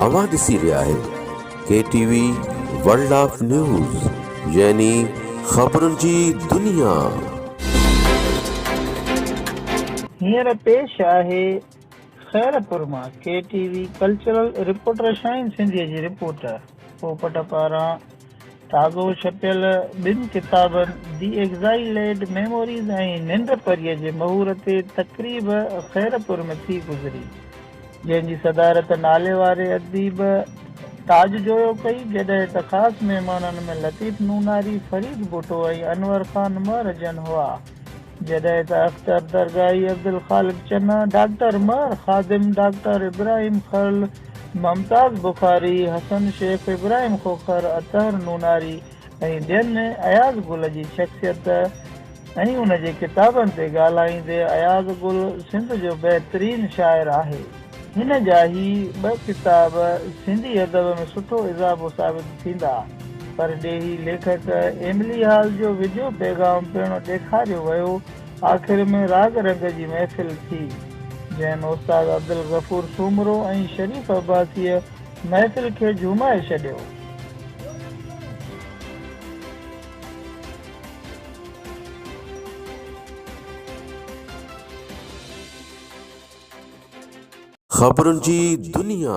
अवां ॾिसी रहिया आहियो KTV वर्ल्ड ऑफ न्यूज़ यानी ख़बरुनि जी दुनिया। हींअर पेश आहे खैरपुर मां KTV कल्चरल रिपोर्टर शाहीन सिंधीअ जी रिपोर्ट। पोपट पारां ताज़ो छपियल ॿिनि किताबनि दी एग्ज़ाइलेड मेमोरीज़ ऐं निंड परीअ जे महूर ते तक़रीब खैरपुर में थी गुज़री, जंहिंजी सदारत नाले वारे अदीब ताज जोयो कई, जॾहिं त ख़ासि महिमाननि में लतीफ़ नूनारी, फरीद भुट्टो ऐं अनवर ख़ान महरजन हुआ। जॾहिं त अख्तर दरगाही, अब्दुल ख़ालिक चन्ना, डॉक्टर महर ख़ादिम, डॉक्टर इब्राहिम खरल, मुमताज़ बुखारी, हसन शेख, इब्राहिम खोखर, अतहर नूनारी ऐं ॿियनि अयाज़ गुल जी शख़्सियत ऐं उन जे किताबनि ते ॻाल्हाईंदे अयाज़ गुल सिंध जो बहितरीन शाइर आहे। हिन जा ही ॿ किताब सिंधी अदब में सुठो इज़ाफ़ो साबित थींदा, पर ॾेही लेखक एमिली हॉल जो विझो पैगाम पिणु ॾेखारियो वियो। आख़िर में राग रंग जी महफ़िल थी, जंहिं उस्ताद अब्दुल गफ़ूर सूमरो ऐं शरीफ़ अब्बासीअ महफ़िल खे झुमाए छॾियो। ख़बरुनि जी दुनिया।